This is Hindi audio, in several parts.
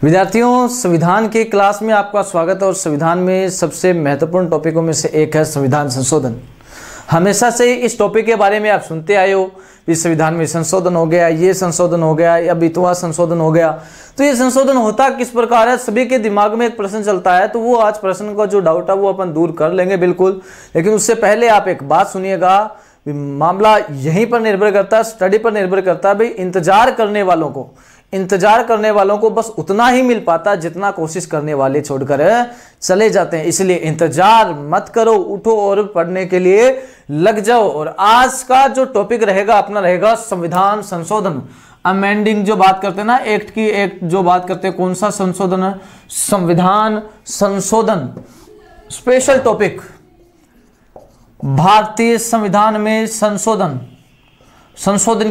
विद्यार्थियों, संविधान के क्लास में आपका स्वागत है। और संविधान में सबसे महत्वपूर्ण टॉपिकों में से एक है संविधान संशोधन। हमेशा से इस टॉपिक के बारे में आप सुनते आए हो, इस संविधान में संशोधन हो गया, ये संशोधन हो गया, या इतवा संशोधन हो गया। तो ये संशोधन होता किस प्रकार है, सभी के दिमाग में एक प्रश्न चलता है। तो वो आज प्रश्न का जो डाउट है वो अपन दूर कर लेंगे बिल्कुल। लेकिन उससे पहले आप एक बात सुनिएगा, मामला यहीं पर निर्भर करता है, स्टडी पर निर्भर करता है। भाई इंतजार करने वालों को बस उतना ही मिल पाता है जितना कोशिश करने वाले छोड़कर चले जाते हैं। इसलिए इंतजार मत करो, उठो और पढ़ने के लिए लग जाओ। और आज का जो टॉपिक रहेगा अपना रहेगा संविधान संशोधन, अमेंडिंग। जो बात करते हैं ना, एक्ट की एक्ट जो बात करते हैं, कौन सा संशोधन है? संविधान संशोधन। स्पेशल टॉपिक, भारतीय संविधान में संशोधन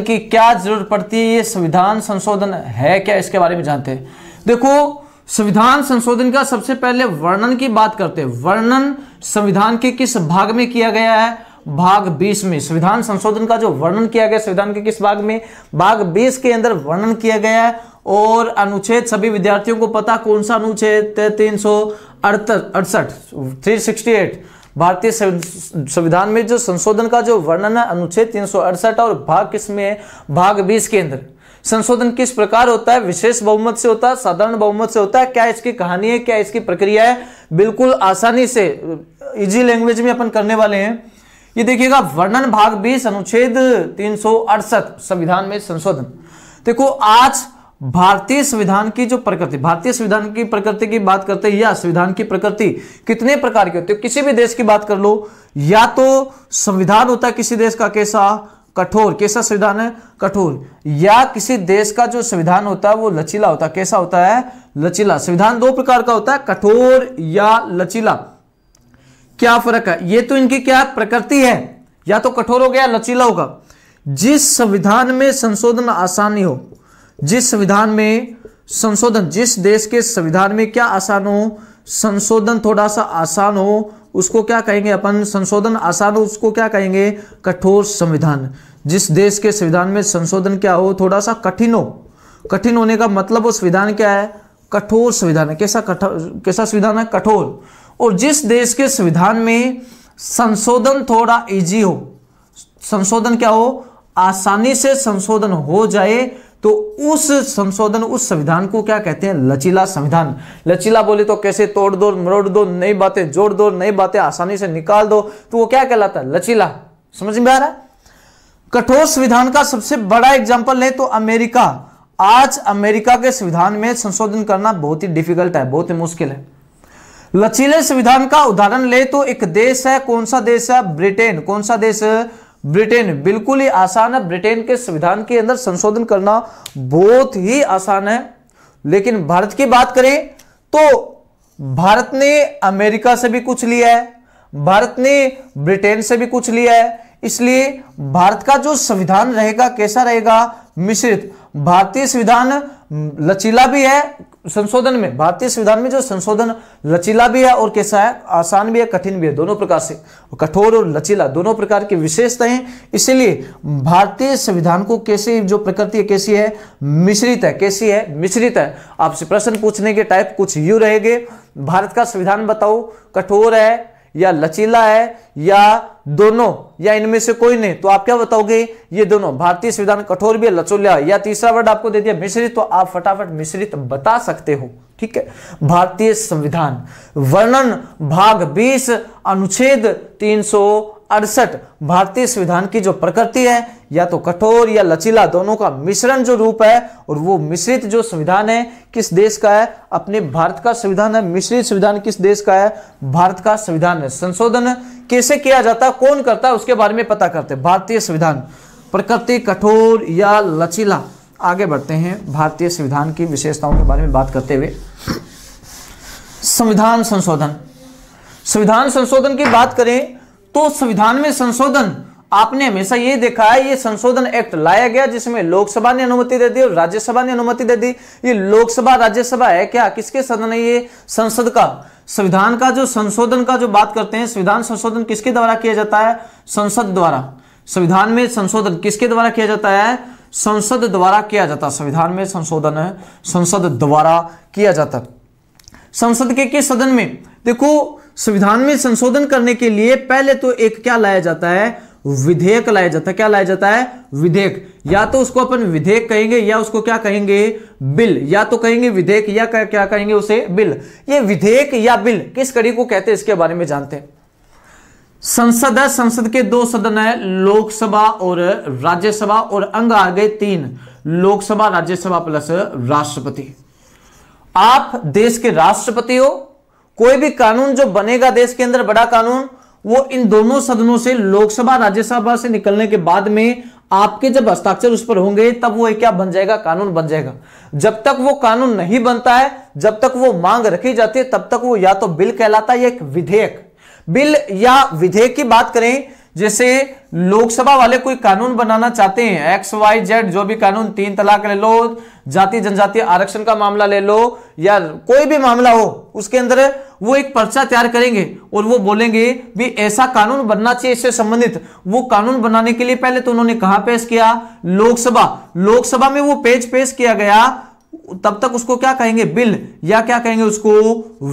की क्या जरूरत पड़ती है, ये संविधान संशोधन है क्या, इसके बारे में जानते हैं। देखो, संविधान संशोधन का सबसे पहले वर्णन की बात करते हैं। वर्णन संविधान के किस भाग में किया गया है? भाग 20 में। संविधान संशोधन का जो वर्णन किया गया संविधान के किस भाग में? भाग 20 के अंदर वर्णन किया गया है। और अनुच्छेद सभी विद्यार्थियों को पता कौन सा अनुच्छेद? 368 भारतीय संविधान में जो संशोधन का जो वर्णन है, अनुच्छेद 368। और भाग किसमें है? भाग 20 के अंदर। संशोधन किस प्रकार होता है? विशेष बहुमत से होता है, साधारण बहुमत से होता है। क्या इसकी कहानी है, क्या इसकी प्रक्रिया है? बिल्कुल आसानी से इजी लैंग्वेज में अपन करने वाले हैं। ये देखिएगा, वर्णन भाग 20 अनुच्छेद 368 संविधान में संशोधन। देखो, आज भारतीय संविधान की जो प्रकृति, भारतीय संविधान की प्रकृति की बात करते हैं, या संविधान की प्रकृति कितने प्रकार की होती है? किसी भी देश की बात कर लो, या तो संविधान होता है किसी देश का कैसा? कठोर। कैसा संविधान है? कठोर। या किसी देश का जो संविधान होता है वो लचीला होता है। कैसा होता है? लचीला। संविधान दो प्रकार का होता है, कठोर या लचीला। क्या फर्क है? ये तो इनकी क्या प्रकृति है, या तो कठोर हो गया, लचीला होगा। जिस संविधान में संशोधन आसानी हो, जिस संविधान में संशोधन, जिस देश के संविधान में क्या आसान हो? संशोधन थोड़ा सा आसान हो, उसको क्या कहेंगे अपन? संशोधन आसान हो, उसको क्या कहेंगे? कठोर संविधान। जिस देश के संविधान में संशोधन क्या हो? थोड़ा सा कठिन हो। कठिन होने का मतलब वो संविधान क्या है? कठोर संविधान है। कैसा संविधान है? कठोर। और जिस देश के संविधान में संशोधन थोड़ा इजी हो, संशोधन क्या हो? आसानी से संशोधन हो जाए, तो उस संविधान को क्या कहते हैं? लचीला संविधान। लचीला बोले तो कैसे? तोड़ दो, मरोड़ दो, नई बातें जोड़ दो, नई बातें आसानी से निकाल दो, तो वो क्या कहलाता है? लचीला। समझ में आ रहा है? कठोर संविधान का सबसे बड़ा एग्जांपल ले तो अमेरिका। आज अमेरिका के संविधान में संशोधन करना बहुत ही डिफिकल्ट है, बहुत ही मुश्किल है। लचीले संविधान का उदाहरण ले तो एक देश है, कौन सा देश है? ब्रिटेन। कौन सा देश? ब्रिटेन। बिल्कुल ही आसान है, ब्रिटेन के संविधान के अंदर संशोधन करना बहुत ही आसान है। लेकिन भारत की बात करें तो भारत ने अमेरिका से भी कुछ लिया है, भारत ने ब्रिटेन से भी कुछ लिया है। इसलिए भारत का जो संविधान रहेगा कैसा रहेगा? मिश्रित। भारतीय संविधान लचीला भी है संशोधन में, भारतीय संविधान में जो संशोधन लचीला भी है और कैसा है? आसान भी है, कठिन भी है, दोनों प्रकार से। कठोर और लचीला दोनों प्रकार की विशेषताएं हैं। इसलिए भारतीय संविधान को कैसे जो प्रकृति है, कैसी है? मिश्रित है। कैसी है? मिश्रित है। आपसे प्रश्न पूछने के टाइप कुछ यूं रहेंगे, भारत का संविधान बताओ, कठोर है या लचीला है या दोनों, या इनमें से कोई नहीं, तो आप क्या बताओगे? ये दोनों। भारतीय संविधान कठोर भी है, लचीला, या तीसरा वर्ड आपको दे दिया मिश्रित, तो आप फटाफट मिश्रित बता सकते हो। ठीक है। भारतीय संविधान वर्णन भाग 20 अनुच्छेद 368 भारतीय संविधान की जो प्रकृति है, या तो कठोर या लचीला, दोनों का मिश्रण जो रूप है, और वो मिश्रित जो संविधान है किस देश का है? अपने भारत का संविधान है। मिश्रित संविधान किस देश का है? भारत का संविधान है। संशोधन कैसे किया जाता है, कौन करता है, उसके बारे में पता करते हैं। भारतीय संविधान प्रकृति कठोर या लचीला। आगे बढ़ते हैं भारतीय संविधान की विशेषताओं के बारे में बात करते हुए। संविधान संशोधन। संविधान संशोधन की बात करें तो संविधान में संशोधन आपने हमेशा ये देखा है, ये संशोधन एक्ट लाया गया जिसमें लोकसभा ने अनुमति दे दी और राज्यसभा ने अनुमति दे दी। ये लोकसभा राज्यसभा है क्या? किसके सदन है ये? संसद का। संविधान का जो संशोधन का जो बात करते हैं, संविधान संशोधन किसके द्वारा किया जाता है? संसद द्वारा। संविधान में संशोधन किसके द्वारा किया जाता है? संसद द्वारा किया जाता है। संविधान में संशोधन संसद द्वारा किया जाता है। संसद के किस सदन में? देखो, संविधान में संशोधन करने के लिए पहले तो एक क्या लाया जाता है? विधेयक लाया जाता है। क्या लाया जाता है? विधेयक। या तो उसको अपन विधेयक कहेंगे या उसको क्या कहेंगे? बिल। या तो कहेंगे विधेयक या क्या कहेंगे उसे? बिल। ये विधेयक या बिल किस कड़ी को कहते हैं इसके बारे में जानते हैं। संसद है, संसद के 2 सदन है, लोकसभा और राज्यसभा, और अंग आ गए 3, लोकसभा, राज्यसभा प्लस राष्ट्रपति। आप देश के राष्ट्रपति हो। कोई भी कानून जो बनेगा देश के अंदर, बड़ा कानून, वो इन दोनों सदनों से, लोकसभा राज्यसभा से निकलने के बाद में आपके जब हस्ताक्षर उस पर होंगे तब वो क्या बन जाएगा? कानून बन जाएगा। जब तक वो कानून नहीं बनता है, जब तक वो मांग रखी जाती है, तब तक वो या तो बिल कहलाता है या एक विधेयक। बिल या विधेयक की बात करें, जैसे लोकसभा वाले कोई कानून बनाना चाहते हैं, XYZ जो भी कानून, 3 तलाक ले लो, जाति जनजाति आरक्षण का मामला ले लो, या कोई भी मामला हो, उसके अंदर वो एक पर्चा तैयार करेंगे और वो बोलेंगे भी ऐसा कानून बनना चाहिए इससे संबंधित। वो कानून बनाने के लिए पहले तो उन्होंने कहां पेश किया? लोकसभा। लोकसभा में वो पेश किया गया, तब तक उसको क्या कहेंगे? बिल, या क्या कहेंगे उसको?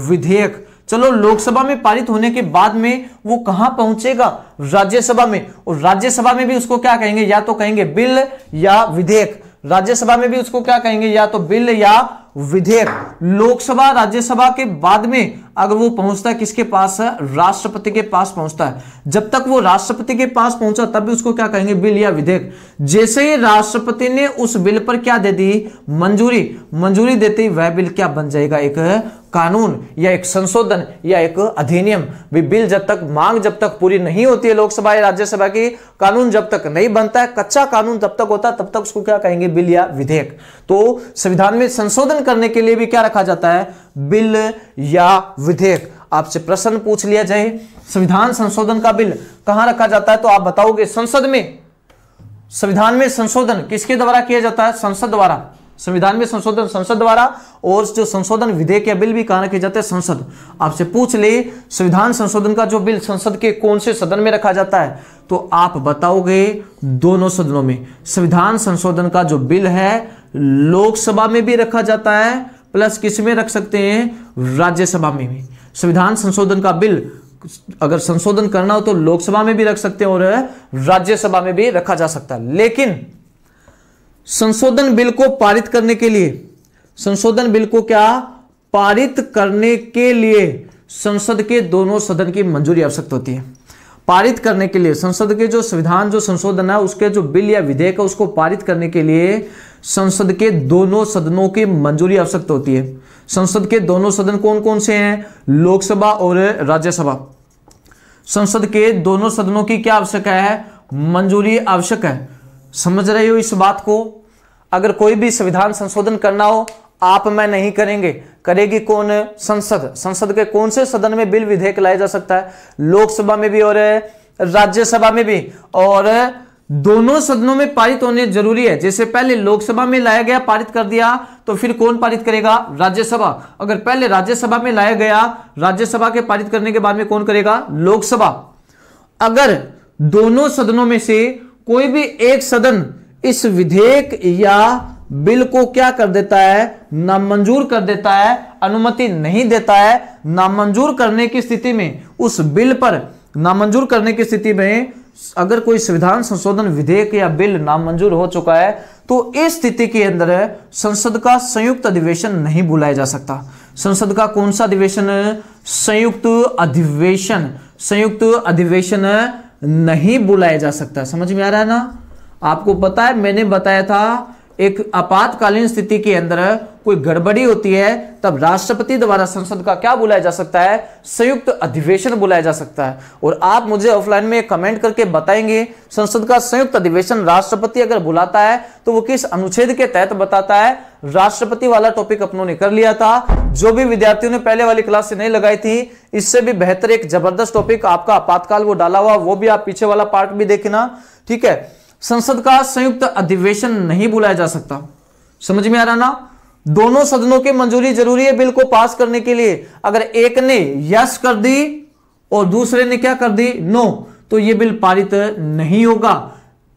विधेयक। चलो, लोकसभा में पारित होने के बाद में वो कहां पहुंचेगा? राज्यसभा में, और राज्यसभा में भी उसको क्या कहेंगे? या तो कहेंगे बिल या विधेयक। राज्यसभा में भी उसको क्या कहेंगे? या तो बिल या विधेयक। लोकसभा राज्यसभा के बाद में अगर वो पहुंचता है किसके पास? राष्ट्रपति के पास पहुंचता है। जब तक वो राष्ट्रपति के पास पहुंचा तब भी उसको क्या कहेंगे? बिल या विधेयक। जैसे ही राष्ट्रपति ने उस बिल पर क्या दे दी? मंजूरी देते ही वह बिल क्या बन जाएगा? एक कानून या एक संशोधन या एक अधिनियम। बिल जब तक पूरी नहीं होती है लोकसभा या राज्यसभा की, कानून जब तक नहीं बनता है, कच्चा कानून तब तक होता है, तब तक उसको क्या कहेंगे? बिल या विधेयक। तो संविधान में संशोधन करने के लिए भी क्या रखा जाता है? बिल या विधेयक। आपसे प्रश्न पूछ लिया जाए, संविधान संशोधन का बिल कहां रखा जाता है, तो आप बताओगे संसद में। संविधान में संशोधन किसके द्वारा किया जाता है? संसद द्वारा। संविधान में संशोधन संसद द्वारा, और जो संशोधन विधेयक या बिल भी कहां रखे जाते हैं? संसद। आपसे पूछ ले संविधान संशोधन का जो बिल संसद के कौन से सदन में रखा जाता है, तो आप बताओगे दोनों सदनों में। संविधान संशोधन का जो बिल है लोकसभा में भी रखा जाता है, प्लस किस में रख सकते हैं? राज्यसभा में भी। संविधान संशोधन का बिल अगर संशोधन करना हो तो लोकसभा में भी रख सकते हैं और राज्यसभा में भी रखा जा सकता है। लेकिन संशोधन बिल को पारित करने के लिए, संशोधन बिल को क्या पारित करने के लिए संसद के दोनों सदन की मंजूरी आवश्यक होती है। पारित करने के लिए संसद के जो संविधान जो संशोधन है उसके जो बिल या विधेयक है उसको पारित करने के लिए संसद के दोनों सदनों की मंजूरी आवश्यक होती है। संसद के दोनों सदन कौन कौन से हैं? लोकसभा और राज्यसभा। संसद के दोनों सदनों की क्या आवश्यक है? मंजूरी आवश्यक है। समझ रहे हो इस बात को? अगर कोई भी संविधान संशोधन करना हो, आप मैं नहीं करेंगे, करेगी कौन? संसद। संसद के कौन से सदन में बिल विधेयक लाया जा सकता है? लोकसभा में भी और राज्यसभा में भी, और दोनों सदनों में पारित होने जरूरी है। जैसे पहले लोकसभा में लाया गया, पारित कर दिया, तो फिर कौन पारित करेगा? राज्यसभा। अगर पहले राज्यसभा में लाया गया, राज्यसभा के पारित करने के बाद में कौन करेगा? लोकसभा। अगर दोनों सदनों में से कोई भी एक सदन इस विधेयक या बिल को क्या कर देता है? नामंजूर कर देता है, अनुमति नहीं देता है। नामंजूर करने की स्थिति में, उस बिल पर नामंजूर करने की स्थिति में, अगर कोई संविधान संशोधन विधेयक या बिल नामंजूर हो चुका है, तो इस स्थिति के अंदर संसद का संयुक्त अधिवेशन नहीं बुलाया जा सकता। संसद का कौन सा अधिवेशन? संयुक्त अधिवेशन। संयुक्त अधिवेशन नहीं बुलाया जा सकता। समझ में आ रहा है ना? आपको पता है, मैंने बताया था एक आपातकालीन स्थिति के अंदर कोई गड़बड़ी होती है तब राष्ट्रपति द्वारा संसद का क्या बुलाया जा सकता है? संयुक्त अधिवेशन बुलाया जा सकता है। और आप मुझे ऑफलाइन में कमेंट करके बताएंगे संसद का संयुक्त अधिवेशन राष्ट्रपति अगर बुलाता है तो वो किस अनुच्छेद के तहत बताता है? राष्ट्रपति वाला टॉपिक अपनों ने कर लिया था। जो भी विद्यार्थियों ने पहले वाली क्लास से नहीं लगाई थी, इससे भी बेहतर एक जबरदस्त टॉपिक आपका आपातकाल वो डाला हुआ, वो भी आप पीछे वाला पार्ट भी देखना, ठीक है। संसद का संयुक्त अधिवेशन नहीं बुलाया जा सकता। समझ में आ रहा ना? दोनों सदनों की मंजूरी जरूरी है बिल को पास करने के लिए। अगर एक ने यस कर दी और दूसरे ने क्या कर दी? नो, तो यह बिल पारित नहीं होगा।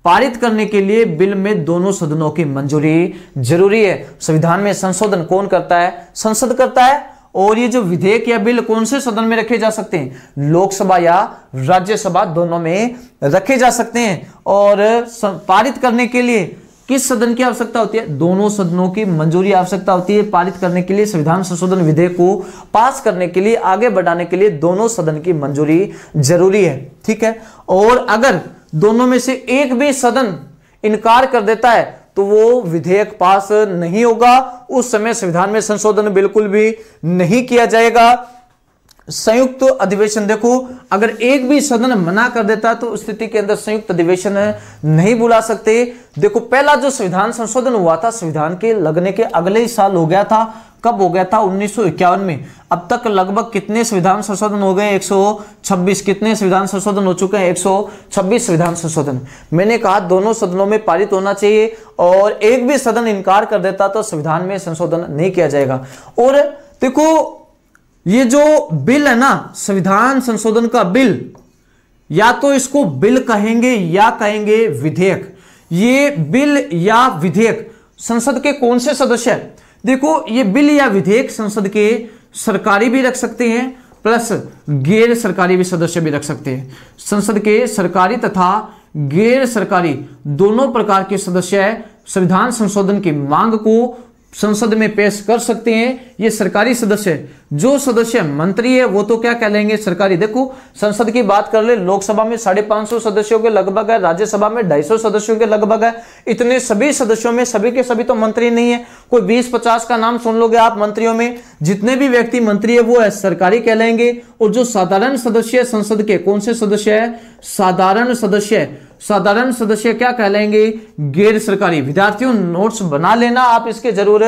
पारित करने के लिए बिल में दोनों सदनों की मंजूरी जरूरी है। संविधान में संशोधन कौन करता है? संसद करता है। और ये जो विधेयक या बिल कौन से सदन में रखे जा सकते हैं? लोकसभा या राज्यसभा, दोनों में रखे जा सकते हैं। और पारित करने के लिए किस सदन की आवश्यकता होती है? दोनों सदनों की मंजूरी आवश्यकता होती है। पारित करने के लिए, संविधान संशोधन विधेयक को पास करने के लिए, आगे बढ़ाने के लिए दोनों सदन की मंजूरी जरूरी है। ठीक है। और अगर दोनों में से एक भी सदन इनकार कर देता है तो वो विधेयक पास नहीं होगा। उस समय संविधान में संशोधन बिल्कुल भी नहीं किया जाएगा। संयुक्त अधिवेशन, देखो अगर एक भी सदन मना कर देता तो उस स्थिति के अंदर संयुक्त अधिवेशन नहीं बुला सकते। देखो पहला जो संविधान संशोधन हुआ था, संविधान के लगने के अगले ही साल हो गया था। कब हो गया था? 1951 में। अब तक लगभग कितने संविधान संशोधन हो गए? 126। कितने संविधान संशोधन हो चुके हैं? 126 संविधान संशोधन। मैंने कहा दोनों सदनों में पारित होना चाहिए और एक भी सदन इनकार कर देता तो संविधान में संशोधन नहीं किया जाएगा। और देखो ये जो बिल है ना, संविधान संशोधन का बिल, या तो इसको बिल कहेंगे या कहेंगे विधेयक। ये बिल या विधेयक संसद के कौन से सदस्य हैं? देखो ये बिल या विधेयक संसद के सरकारी भी रख सकते हैं प्लस गैर सरकारी भी सदस्य भी रख सकते हैं। संसद के सरकारी तथा गैर सरकारी दोनों प्रकार के सदस्य संविधान संशोधन की मांग को संसद में पेश कर सकते हैं। ये सरकारी सदस्य, जो सदस्य मंत्री है वो तो क्या कहलाएंगे? सरकारी। देखो संसद की बात कर ले, लोकसभा में 550 सदस्यों के लगभग है, राज्यसभा में 250 सदस्यों के लगभग है। इतने सभी सदस्यों में सभी के सभी तो मंत्री नहीं है। कोई 20-50 का नाम सुन लोगे आप मंत्रियों में, जितने भी व्यक्ति मंत्री है वो है सरकारी कहलाएंगे। और जो साधारण सदस्य संसद के, कौन से सदस्य है? साधारण सदस्य। साधारण सदस्य क्या कहलाएंगे? गैर सरकारी। विद्यार्थियों नोट्स बना लेना आप इसके जरूर।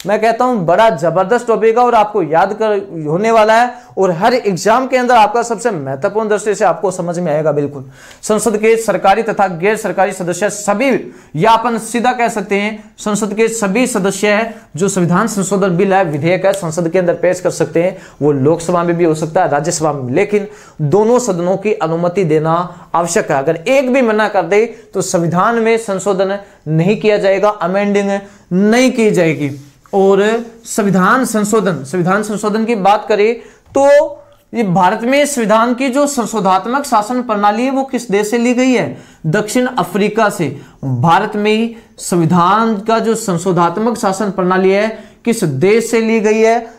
मैं कहता हूं बड़ा जबरदस्त टॉपिक है और आपको याद कर होने वाला है और हर एग्जाम के अंदर आपका सबसे महत्वपूर्ण दृष्टि से आपको समझ में आएगा। बिल्कुल संसद के सरकारी तथा गैर सरकारी सदस्य सभी, या अपन सीधा कह सकते हैं संसद के सभी सदस्य है जो संविधान संशोधन बिल है, विधेयक है, संसद के अंदर पेश कर सकते हैं। वो लोकसभा में भी हो सकता है, राज्यसभा में, लेकिन दोनों सदनों की अनुमति देना आवश्यक है। अगर एक भी मना कर दे तो संविधान में संशोधन नहीं किया जाएगा, अमेंडिंग नहीं की जाएगी। और संविधान संशोधन की बात करें तो ये भारत में संविधान की जो संशोधात्मक शासन प्रणाली है वो किस देश से ली गई है? दक्षिण अफ्रीका से। भारत में संविधान का जो संशोधात्मक शासन प्रणाली है किस देश से ली गई है?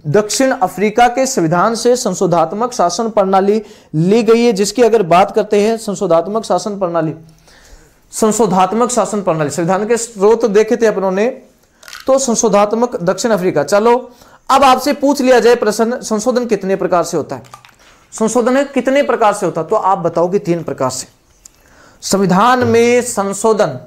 दक्षिण अफ्रीका के संविधान से संशोधात्मक शासन प्रणाली ली गई है। जिसकी अगर बात करते हैं संशोधात्मक शासन प्रणाली, संविधान के स्रोत देखे थे अपनों ने तो संशोधात्मक दक्षिण अफ्रीका। चलो अब आपसे पूछ लिया जाए प्रश्न, संशोधन कितने प्रकार से होता है? संशोधन कितने प्रकार से होता है? तो आप बताओगे 3 प्रकार से। संविधान में संशोधन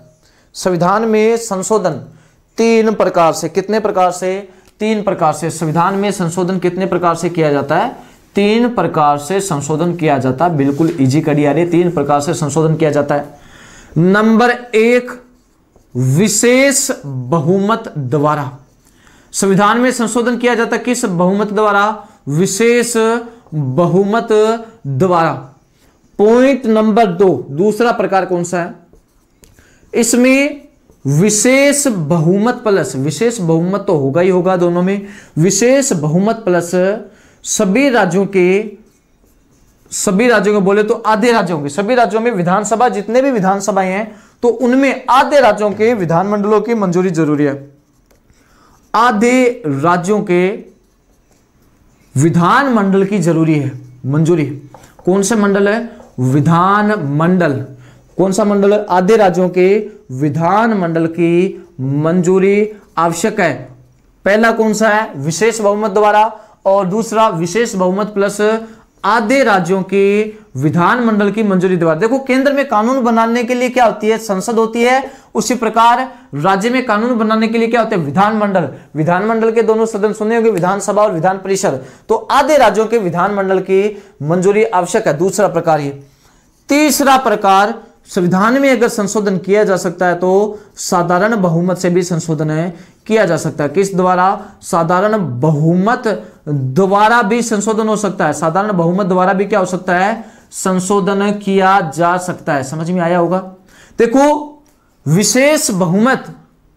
3 प्रकार से। कितने प्रकार से? 3 प्रकार से। संविधान में संशोधन कितने प्रकार से किया जाता है? 3 प्रकार से संशोधन किया जाता है। बिल्कुल इजी कड़ी आ रही है। 3 प्रकार से संशोधन किया जाता है। नंबर 1, विशेष बहुमत द्वारा। संविधान में संशोधन किया जाता है किस बहुमत द्वारा? विशेष बहुमत द्वारा। पॉइंट नंबर 2, दूसरा प्रकार कौन सा है? इसमें विशेष बहुमत प्लस, विशेष बहुमत तो होगा ही होगा दोनों में, विशेष बहुमत प्लस सभी राज्यों के बोले तो आधे राज्यों के, सभी राज्यों में विधानसभा, जितने भी विधानसभाएं हैं तो उनमें आधे राज्यों के विधानमंडलों की मंजूरी जरूरी है। आधे राज्यों के विधानमंडल की जरूरी है मंजूरी। कौन से मंडल है? विधानमंडल। कौन सा मंडल है? आधे राज्यों के विधानमंडल की मंजूरी आवश्यक है। पहला कौन सा है? विशेष बहुमत द्वारा, और दूसरा विशेष बहुमत प्लस आधे राज्यों के विधानमंडल की मंजूरी द्वारा। देखो केंद्र में कानून बनाने के लिए क्या होती है? संसद होती है। उसी प्रकार राज्य में कानून बनाने के लिए क्या होते हैं? विधानमंडल। विधानमंडल के दोनों सदन सुने होंगे, विधानसभा और विधान परिषद। तो आधे राज्यों के विधानमंडल की मंजूरी आवश्यक है। दूसरा प्रकार ये। तीसरा प्रकार, संविधान में अगर संशोधन किया जा सकता है तो साधारण बहुमत से भी संशोधन किया जा सकता है। किस द्वारा? साधारण बहुमत द्वारा भी संशोधन हो सकता है। साधारण बहुमत द्वारा भी क्या हो सकता है? संशोधन किया जा सकता है। समझ में आया होगा? देखो, विशेष बहुमत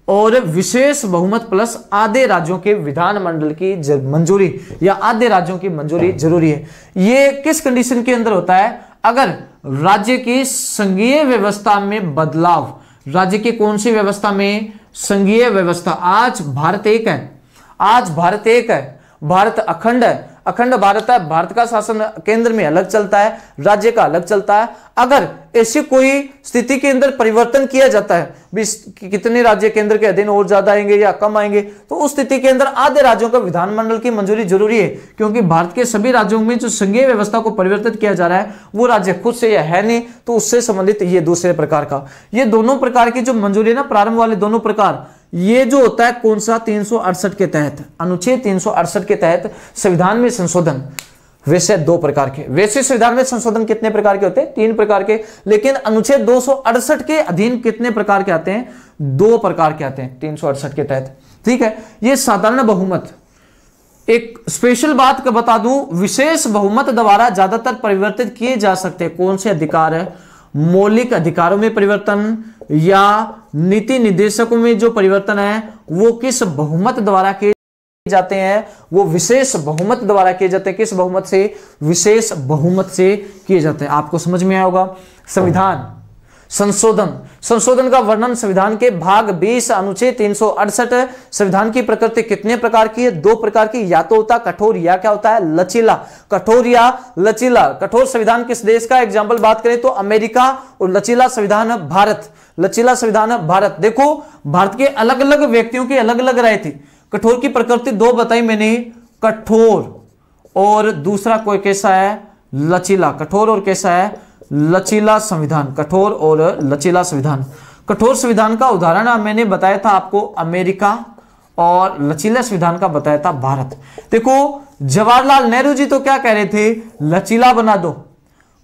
और विशेष बहुमत प्लस आधे राज्यों के विधानमंडल की मंजूरी या आधे राज्यों की मंजूरी जरूरी है। ये किस कंडीशन के अंदर होता है? अगर राज्य की संघीय व्यवस्था में बदलाव, राज्य की कौन सी व्यवस्था में? संघीय व्यवस्था। आज भारत एक है, आज भारत एक है, भारत अखंड है, अखंड भारत है, भारत का शासन केंद्र में अलग चलता है, राज्य का अलग चलता है। अगर ऐसी कोई स्थिति के अंदर परिवर्तन किया जाता है, कितने राज्य केंद्र के अधीन और ज्यादा आएंगे या कम आएंगे, तो उस स्थिति के अंदर आधे राज्यों का विधानमंडल की मंजूरी जरूरी है, क्योंकि भारत के सभी राज्यों में जो संघीय व्यवस्था को परिवर्तित किया जा रहा है वो राज्य खुद से या है नहीं, तो उससे संबंधित ये दूसरे प्रकार का, ये दोनों प्रकार की जो मंजूरी है ना, प्रारंभ वाले दोनों प्रकार, ये जो होता है कौन सा? 368 के तहत, अनुच्छेद 368 के तहत संविधान में संशोधन। वैसे दो प्रकार के, वैसे संविधान में संशोधन कितने प्रकार के होते हैं? 3 प्रकार के, लेकिन अनुच्छेद 268 के अधीन कितने प्रकार के आते हैं? 2 प्रकार के आते हैं 368 के तहत। ठीक है, ये साधारण बहुमत। एक स्पेशल बात का बता दूं, विशेष बहुमत द्वारा ज्यादातर परिवर्तित किए जा सकते हैं कौन से अधिकार है? मौलिक अधिकारों में परिवर्तन या नीति निर्देशकों में जो परिवर्तन है वो किस बहुमत द्वारा किए जाते हैं? वो विशेष बहुमत द्वारा किए जाते हैं। किस बहुमत से? विशेष बहुमत से किए जाते हैं। आपको समझ में आया होगा। संविधान संशोधन, संशोधन का वर्णन संविधान के भाग 20 अनुच्छेद 368। संविधान की प्रकृति कितने प्रकार की है? 2 प्रकार की, या तो होता है कठोर या क्या होता है? लचीला। कठोर या लचीला। कठोर संविधान किस देश का? एग्जाम्पल बात करें तो अमेरिका, और लचीला संविधान भारत। लचीला संविधान भारत। देखो, भारत के अलग अलग व्यक्तियों की अलग अलग राय थी। कठोर की प्रकृति 2 बताई मैंने, कठोर और दूसरा कोई कैसा है? लचीला। कठोर और कैसा है? लचीला संविधान। कठोर और लचीला संविधान। कठोर संविधान का उदाहरण मैंने बताया था आपको अमेरिका, और लचीला संविधान का बताया था भारत। देखो, जवाहरलाल नेहरू जी तो क्या कह रहे थे? लचीला बना दो।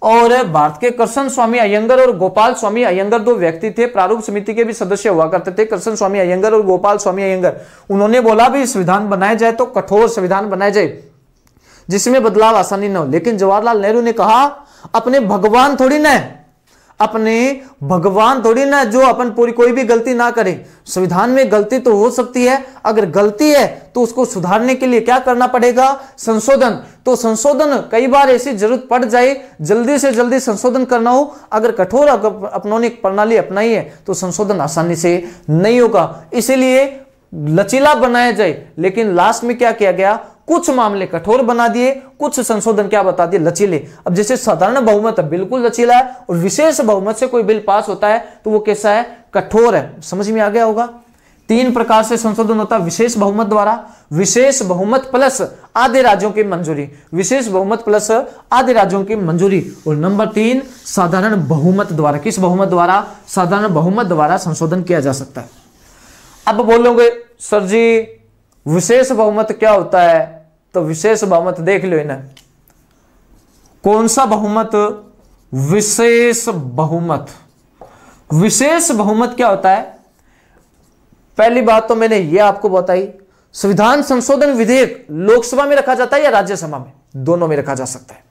और भारत के कृष्ण स्वामी अयंगर और गोपाल स्वामी अयंगर 2 व्यक्ति थे, प्रारूप समिति के भी सदस्य हुआ करते थे, कृष्ण स्वामी अयंगर और गोपाल स्वामी अयंगर। उन्होंने बोला भी संविधान बनाया जाए तो कठोर संविधान बनाया जाए जिसमें बदलाव आसानी न हो। लेकिन जवाहरलाल नेहरू ने कहा, अपने भगवान थोड़ी ना, अपने भगवान थोड़ी ना जो अपन पूरी कोई भी गलती ना करे। संविधान में गलती तो हो सकती है, अगर गलती है तो उसको सुधारने के लिए क्या करना पड़ेगा? संशोधन। तो संशोधन कई बार ऐसी जरूरत पड़ जाए, जल्दी से जल्दी संशोधन करना हो, अगर कठोर अपनौने प्रणाली अपनाई है तो संशोधन आसानी से नहीं होगा, इसीलिए लचीला बनाया जाए। लेकिन लास्ट में क्या किया गया? कुछ मामले कठोर बना दिए, कुछ संशोधन क्या बता दिए? लचीले। अब जैसे साधारण बहुमत बिल्कुल लचीला है, और विशेष बहुमत से कोई बिल पास होता है तो वो कैसा है? कठोर है। समझ में आ गया होगा। 3 प्रकार से संशोधन होता है, विशेष बहुमत द्वारा, विशेष बहुमत प्लस आधे राज्यों की मंजूरी, विशेष बहुमत प्लस आधे राज्यों की मंजूरी, और नंबर 3 साधारण बहुमत द्वारा। किस बहुमत द्वारा? साधारण बहुमत द्वारा संशोधन किया जा सकता है। अब बोलोगे सर जी विशेष बहुमत क्या होता है? तो विशेष बहुमत देख लो इन्हें। कौन सा बहुमत? विशेष बहुमत। विशेष बहुमत क्या होता है? पहली बात तो मैंने ये आपको बताई, संविधान संशोधन विधेयक लोकसभा में रखा जाता है या राज्यसभा में? दोनों में रखा जा सकता है।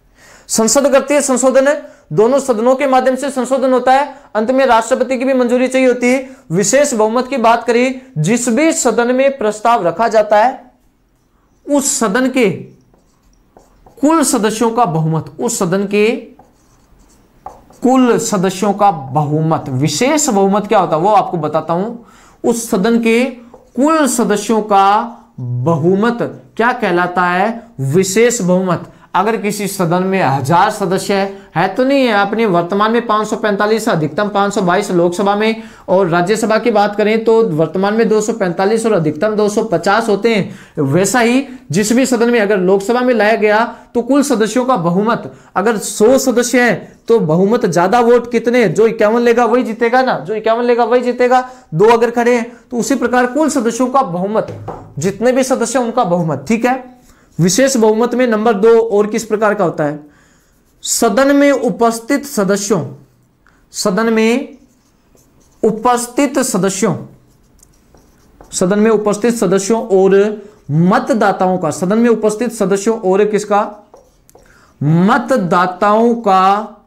संसद करती है संशोधन, दोनों सदनों के माध्यम से संशोधन होता है, अंत में राष्ट्रपति की भी मंजूरी चाहिए होती है। विशेष बहुमत की बात करें, जिस भी सदन में प्रस्ताव रखा जाता है उस सदन के कुल सदस्यों का बहुमत, उस सदन के कुल सदस्यों का बहुमत। विशेष बहुमत क्या होता है वो आपको बताता हूं। उस सदन के कुल सदस्यों का बहुमत क्या कहलाता है? विशेष बहुमत। अगर किसी सदन में 1000 सदस्य है तो नहीं है, अपने वर्तमान में 545, अधिकतम 522 लोकसभा में, और राज्यसभा की बात करें तो वर्तमान में 245 और अधिकतम 250 होते हैं। वैसा ही जिस भी सदन में अगर लोकसभा में लाया गया तो कुल सदस्यों का बहुमत, अगर 100 सदस्य है तो बहुमत ज्यादा वोट कितने? जो 51 लेगा वही जीतेगा ना, जो 51 लेगा वही जीतेगा। 2 अगर खड़े हैं तो उसी प्रकार कुल सदस्यों का बहुमत, जितने भी सदस्य उनका बहुमत। ठीक है। विशेष बहुमत में नंबर 2 और किस प्रकार का होता है? सदन में उपस्थित सदस्यों, सदन में उपस्थित सदस्यों, सदन में उपस्थित सदस्यों और मतदाताओं का, सदन में उपस्थित सदस्यों और किसका? मतदाताओं का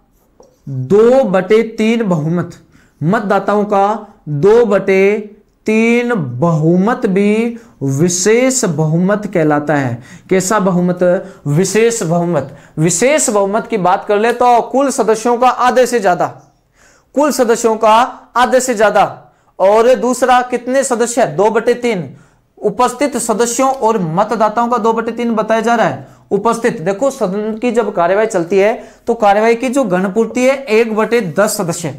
2/3 बहुमत। मतदाताओं का 2/3 बहुमत भी विशेष बहुमत कहलाता है। कैसा बहुमत? विशेष बहुमत। विशेष बहुमत की बात कर ले तो कुल सदस्यों का आधे से ज्यादा, कुल सदस्यों का आधे से ज्यादा। और दूसरा कितने सदस्य है? 2/3 उपस्थित सदस्यों और मतदाताओं का 2/3 बताया जा रहा है। उपस्थित, देखो सदन की जब कार्यवाही चलती है तो कार्यवाही की जो गणपूर्ति है 1/10 सदस्य।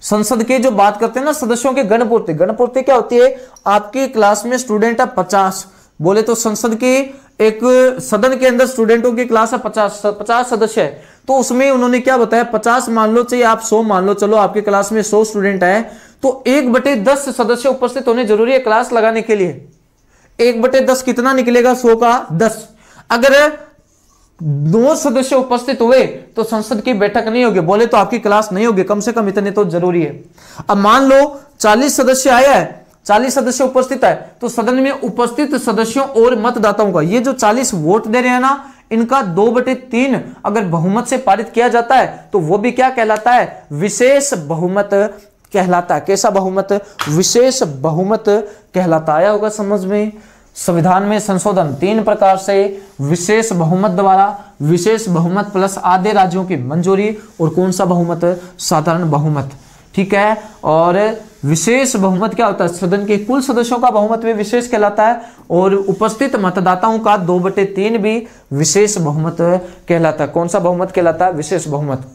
संसद की जो बात करते हैं ना सदस्यों की गणपूर्ति, गणपूर्ति क्या होती है? आपकी क्लास में स्टूडेंट है 50, बोले तो संसद की एक सदन के अंदर स्टूडेंटों की क्लास है 50 सदस्य है, तो उसमें उन्होंने क्या बताया? 50 मान लो, चाहिए आप 100 मान लो, चलो आपकी क्लास में 100 स्टूडेंट है तो 1/10 सदस्य उपस्थित होने जरूरी है क्लास लगाने के लिए। 1/10 कितना निकलेगा? 100 का 10। अगर 2 सदस्य उपस्थित हुए तो संसद की बैठक नहीं होगी, बोले तो आपकी क्लास नहीं होगी, कम से कम इतने तो जरूरी है। अब मान लो 40 सदस्य आया है, 40 सदस्य उपस्थित है, तो सदन में उपस्थित सदस्यों और मतदाताओं का ये जो 40 वोट दे रहे हैं ना, इनका 2/3 अगर बहुमत से पारित किया जाता है तो वो भी क्या कहलाता है? विशेष बहुमत कहलाता है। कैसा बहुमत? विशेष बहुमत कहलाता। आया होगा समझ में? संविधान में संशोधन 3 प्रकार से, विशेष बहुमत द्वारा, विशेष बहुमत प्लस आधे राज्यों की मंजूरी, और कौन सा बहुमत? साधारण बहुमत। ठीक है। और विशेष बहुमत क्या होता है? सदन के कुल सदस्यों का बहुमत भी विशेष कहलाता है, और उपस्थित मतदाताओं का 2/3 भी विशेष बहुमत कहलाता है। कौन सा बहुमत कहलाता है? विशेष बहुमत।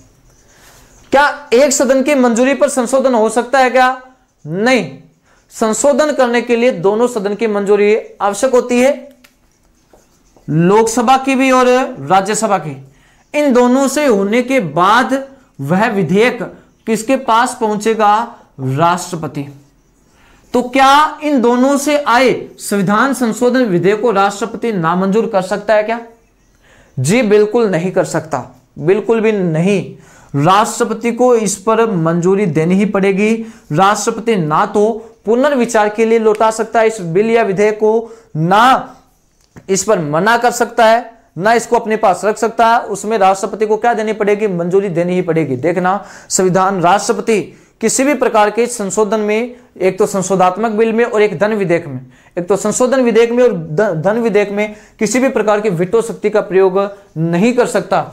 क्या एक सदन की मंजूरी पर संशोधन हो सकता है क्या? नहीं, संशोधन करने के लिए दोनों सदन की मंजूरी आवश्यक होती है, लोकसभा की भी और राज्यसभा की। इन दोनों से होने के बाद वह विधेयक किसके पास पहुंचेगा? राष्ट्रपति। तो क्या इन दोनों से आए संविधान संशोधन विधेयक को राष्ट्रपति नामंजूर कर सकता है क्या? जी बिल्कुल नहीं कर सकता, बिल्कुल भी नहीं। राष्ट्रपति को इस पर मंजूरी देनी ही पड़ेगी। राष्ट्रपति ना तो पुनर्विचार के लिए लौटा सकता है इस बिल या विधेयक को, ना इस पर मना कर सकता है, ना इसको अपने पास रख सकता है। उसमें राष्ट्रपति को क्या देनी पड़ेगी? मंजूरी देनी ही पड़ेगी। देखना, संविधान राष्ट्रपति किसी भी प्रकार के संशोधन में, एक तो संशोधात्मक बिल में और एक धन विधेयक में, एक तो संशोधन विधेयक में और धन विधेयक में किसी भी प्रकार की वीटो शक्ति का प्रयोग नहीं कर सकता।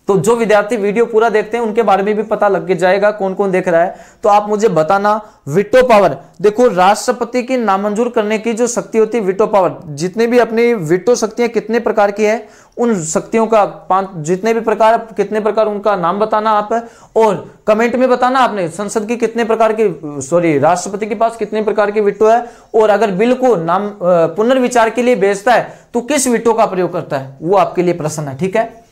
तो जो विद्यार्थी वीडियो पूरा देखते हैं उनके बारे में भी पता लग जाएगा कौन कौन देख रहा है। तो आप मुझे बताना, वीटो पावर, देखो राष्ट्रपति की नामंजूर करने की जो शक्ति होती है वीटो पावर, जितने भी अपनी वीटो शक्तियां कितने प्रकार की है, उन शक्तियों का 5 जितने भी प्रकार, कितने प्रकार उनका नाम बताना आप, और कमेंट में बताना आपने संसद की कितने प्रकार की, राष्ट्रपति के पास कितने प्रकार की वीटो है, और अगर बिल को नाम पुनर्विचार के लिए भेजता है तो किस वीटो का प्रयोग करता है, वो आपके लिए प्रश्न है। ठीक है,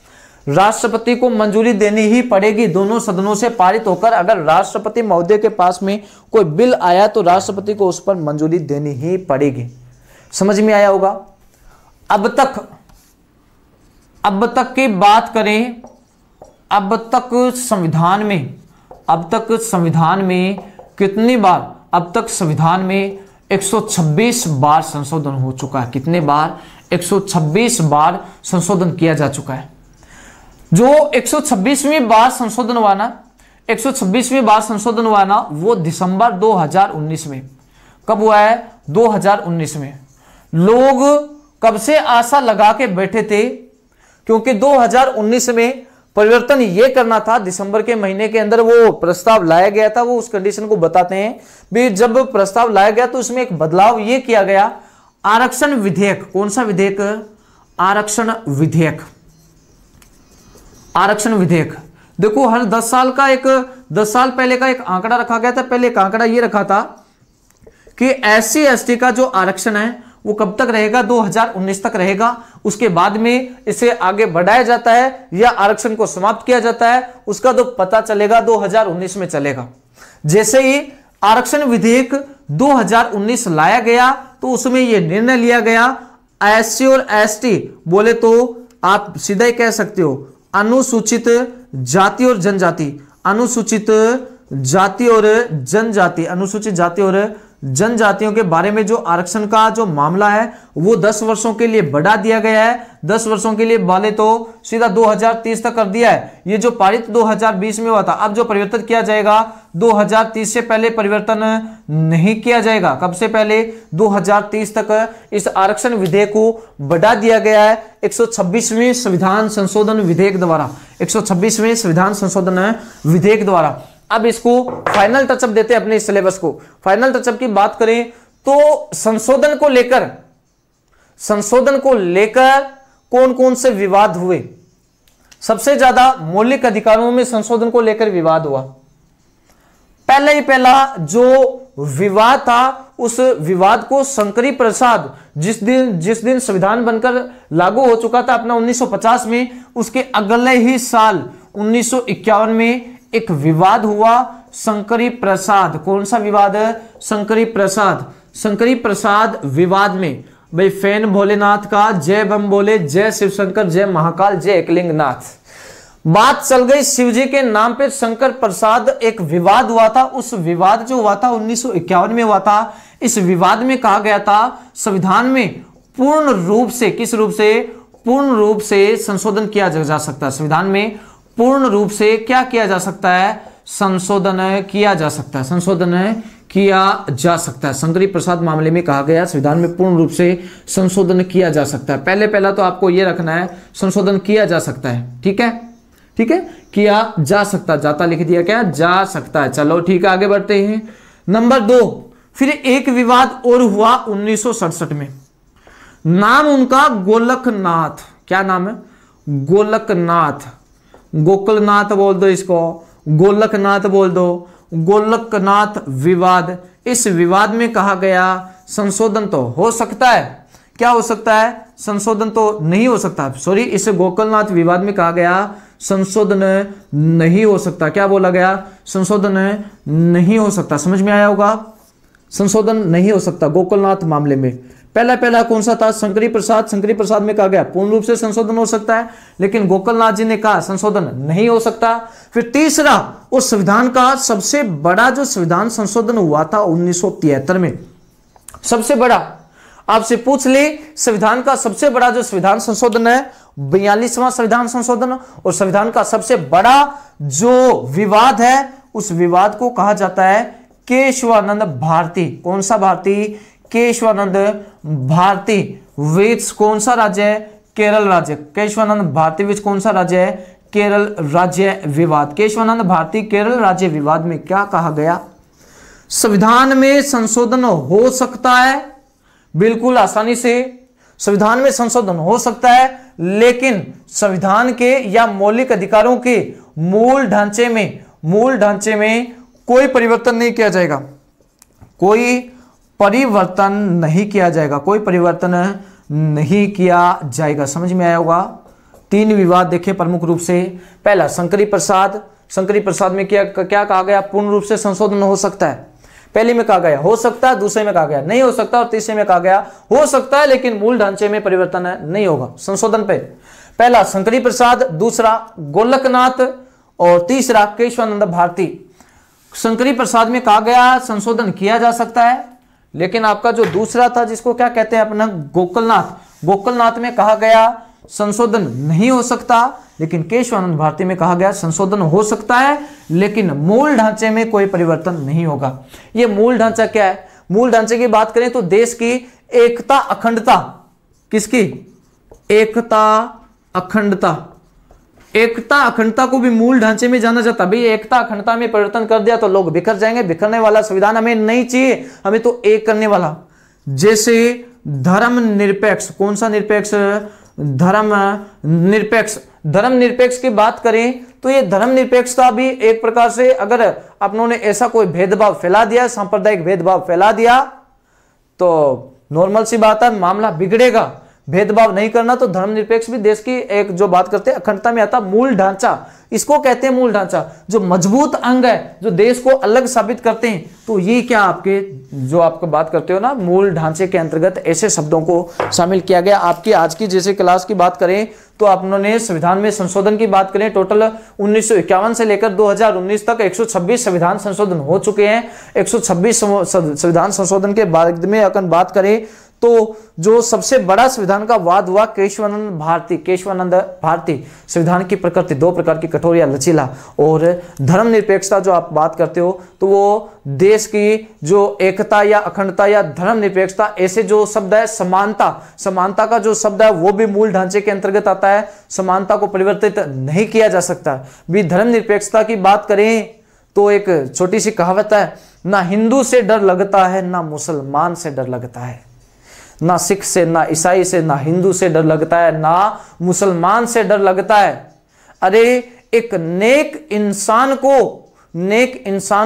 राष्ट्रपति को मंजूरी देनी ही पड़ेगी दोनों सदनों से पारित होकर। अगर राष्ट्रपति महोदय के पास में कोई बिल आया तो राष्ट्रपति को उस पर मंजूरी देनी ही पड़ेगी। समझ में आया होगा? अब तक की बात करें, अब तक संविधान में कितनी बार, अब तक संविधान में 126 बार संशोधन हो चुका है। कितने बार? 126 बार संशोधन किया जा चुका है। जो 126वीं बार संशोधन हुआ ना, 126वीं बार संशोधन हुआ ना, वो दिसंबर 2019 में। कब हुआ है? 2019 में। लोग कब से आशा लगा के बैठे थे, क्योंकि 2019 में परिवर्तन ये करना था, दिसंबर के महीने के अंदर वो प्रस्ताव लाया गया था। वो उस कंडीशन को बताते हैं भी, जब प्रस्ताव लाया गया तो उसमें एक बदलाव ये किया गया, आरक्षण विधेयक। कौन सा विधेयक? आरक्षण विधेयक। आरक्षण विधेयक, देखो हर 10 साल पहले का एक आंकड़ा रखा गया था। पहले एक आंकड़ा ये रखा था कि SC ST का जो आरक्षण है वो कब तक रहेगा? 2019 तक रहेगा। उसके बाद में इसे आगे बढ़ाया जाता है या आरक्षण को समाप्त किया जाता है, उसका तो पता चलेगा 2019 में चलेगा। जैसे ही आरक्षण विधेयक 2019 लाया गया तो उसमें यह निर्णय लिया गया, SC और ST बोले तो आप सीधा ही कह सकते हो अनुसूचित जाति और जनजाति, अनुसूचित जाति और जनजाति, अनुसूचित जाति और जनजातियों के बारे में जो आरक्षण का जो मामला है वो 10 वर्षों के लिए बढ़ा दिया गया है। 10 वर्षों के लिए वाले तो सीधा 2030 तक कर दिया है। ये जो पारित 2020 में हुआ था, अब जो परिवर्तन किया जाएगा 2030 से पहले परिवर्तन नहीं किया जाएगा। कब से पहले? 2030 तक इस आरक्षण विधेयक को बढ़ा दिया गया है 126वें संविधान संशोधन विधेयक द्वारा, 126वें संविधान संशोधन विधेयक द्वारा। अब इसको फाइनल टचअप देते हैं अपने सिलेबस को। फाइनल टचअप की बात करें तो संशोधन को लेकर कौन कौन से विवाद हुए? सबसे ज्यादा मौलिक अधिकारों में संशोधन को लेकर विवाद हुआ। पहला जो विवाद था, उस विवाद को शंकरी प्रसाद जिस दिन संविधान बनकर लागू हो चुका था अपना 1950 में, उसके अगले ही साल 1951 में एक विवाद हुआ शंकरी प्रसाद। कौन सा विवाद है? शंकरी प्रसाद विवाद में भाई फैन भोलेनाथ का जय बम बोले, जय शिव शंकर, जय महाकाल, जय एकलिंग नाथ। बात चल गई शिव जी के नाम पे शंकर प्रसाद, एक विवाद हुआ था। उस विवाद जो हुआ था 1951 में हुआ था। इस विवाद में कहा गया था संविधान में पूर्ण रूप से, किस रूप से? पूर्ण रूप से संशोधन किया जा सकता है। संविधान में पूर्ण रूप से क्या किया जा सकता है? संशोधन किया जा सकता है, संशोधन किया जा सकता है। शंकरी प्रसाद मामले में कहा गया संविधान में पूर्ण रूप से संशोधन किया जा सकता है। पहला तो आपको यह रखना है, संशोधन किया जा सकता है। ठीक है, किया जा सकता, जाता लिख दिया, क्या जा सकता है। चलो ठीक है, आगे बढ़ते हैं। नंबर 2, फिर एक विवाद और हुआ 1967 में। नाम उनका गोलकनाथ। क्या नाम है? गोलकनाथ, गोकुलनाथ बोल दो इसको, गोलकनाथ बोल दो। गोलकनाथ विवाद। इस विवाद में कहा गया संशोधन तो हो सकता है। क्या हो सकता है? संशोधन तो नहीं हो सकता। सॉरी, इस गोकुलनाथ विवाद में कहा गया संशोधन नहीं हो सकता। क्या बोला गया? संशोधन नहीं हो सकता। समझ में आया होगा? संशोधन नहीं हो सकता गोकुलनाथ मामले में। पहला कौन सा था? शंकरी प्रसाद में कहा गया पूर्ण रूप से संशोधन हो सकता है, लेकिन गोकुलनाथ जी ने कहा संशोधन नहीं हो सकता। फिर तीसरा, उस संविधान का सबसे बड़ा जो संविधान संशोधन हुआ था 1973 में, सबसे बड़ा, आपसे पूछ ले संविधान का सबसे बड़ा जो संविधान संशोधन है 42वां संविधान संशोधन, और संविधान का सबसे बड़ा जो विवाद है उस विवाद को कहा जाता है केशवानंद भारती। कौन सा भारती? केशवानंद भारती विच कौन सा राज्य है? केरल राज्य। केशवानंद भारती विच कौन सा राज्य है? केरल राज्य विवाद। केशवानंद भारती केरल राज्य विवाद में क्या कहा गया? संविधान में संशोधन हो सकता है, बिल्कुल आसानी से संविधान में संशोधन हो सकता है, लेकिन संविधान के या मौलिक अधिकारों के मूल ढांचे में कोई परिवर्तन नहीं किया जाएगा। कोई परिवर्तन नहीं किया जाएगा। समझ में आया होगा? 3 विवाद देखे प्रमुख रूप से। पहला शंकरी प्रसाद में क्या कहा गया? पूर्ण रूप से संशोधन हो सकता है। पहले में कहा गया हो सकता है, दूसरे में कहा गया नहीं हो सकता, और तीसरे में कहा गया हो सकता है लेकिन मूल ढांचे में परिवर्तन नहीं होगा संशोधन पे। पहला शंकरी प्रसाद, दूसरा गोलकनाथ और तीसरा केशवानंद भारती। शंकरी प्रसाद में कहा गया संशोधन किया जा सकता है, लेकिन आपका जो दूसरा था जिसको क्या कहते हैं अपना गोकुलनाथ में कहा गया संशोधन नहीं हो सकता, लेकिन केशवानंद भारती में कहा गया संशोधन हो सकता है लेकिन मूल ढांचे में कोई परिवर्तन नहीं होगा। यह मूल ढांचा क्या है? मूल ढांचे की बात करें तो देश की एकता अखंडता, किसकी? एकता अखंडता को भी मूल ढांचे में जाना जाता। भाई एकता अखंडता में परिवर्तन कर दिया तो लोग बिखर जाएंगे, बिखरने वाला संविधान हमें नहीं चाहिए, हमें तो एक करने वाला। जैसे धर्मनिरपेक्ष, कौन सा निरपेक्ष? धर्मनिरपेक्ष की बात करें तो ये धर्मनिरपेक्षता भी एक प्रकार से, अगर अपनों ने ऐसा कोई भेदभाव फैला दिया, सांप्रदायिक भेदभाव फैला दिया, तो नॉर्मल सी बात है मामला बिगड़ेगा। भेदभाव नहीं करना। तो धर्मनिरपेक्ष भी देश की एक जो बात करते हैं अखंडता में आता, मूल ढांचा, इसको कहते हैं मूल ढांचा, जो मजबूत अंग है जो देश को अलग साबित करते हैं। तो ये क्या आपके जो आपको बात करते हो ना, मूल ढांचे के अंतर्गत ऐसे शब्दों को शामिल किया गया। आपकी आज की जैसे क्लास की बात करें तो आपने संविधान में संशोधन की बात करें, टोटल 1951 से लेकर 2019 तक 126 संविधान संशोधन हो चुके हैं। 126 संविधान संशोधन के बाद में अगर बात करें तो जो सबसे बड़ा संविधान का वाद हुआ केशवानंद भारती संविधान की प्रकृति, दो प्रकार की, कठोर या लचीला, और धर्मनिरपेक्षता जो आप बात करते हो तो वो देश की जो एकता या अखंडता या धर्मनिरपेक्षता, ऐसे जो शब्द है, समानता का जो शब्द है वो भी मूल ढांचे के अंतर्गत आता है। समानता को परिवर्तित नहीं किया जा सकता। भी धर्मनिरपेक्षता की बात करें तो एक छोटी सी कहावत है, ना हिंदू से डर लगता है ना मुसलमान से डर लगता है, ना सिख से, ना ईसाई से, ना हिंदू से डर लगता है, ना मुसलमान से डर लगता है। अरे एक नेक इंसान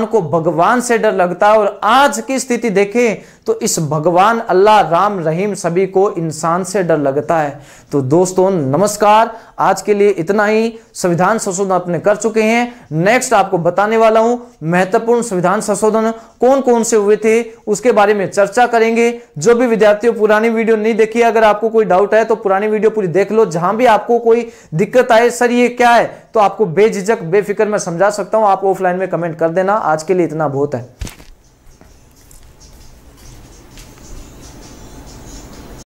को भगवान से डर लगता है। और आज की स्थिति देखें तो इस भगवान अल्लाह, राम, रहीम सभी को इंसान से डर लगता है। तो दोस्तों नमस्कार, आज के लिए इतना ही। संविधान संशोधन अपने कर चुके हैं। नेक्स्ट आपको बताने वाला हूं महत्वपूर्ण संविधान संशोधन कौन कौन से हुए थे, उसके बारे में चर्चा करेंगे। जो भी विद्यार्थियों पुरानी वीडियो नहीं देखी, अगर आपको कोई डाउट है तो पुरानी वीडियो पूरी देख लो। जहां भी आपको कोई दिक्कत आए, सर ये क्या है, तो आपको बेझिझक बेफिक्र मैं समझा सकता हूं। आप ऑफलाइन में कमेंट कर देना। आज के लिए इतना बहुत है।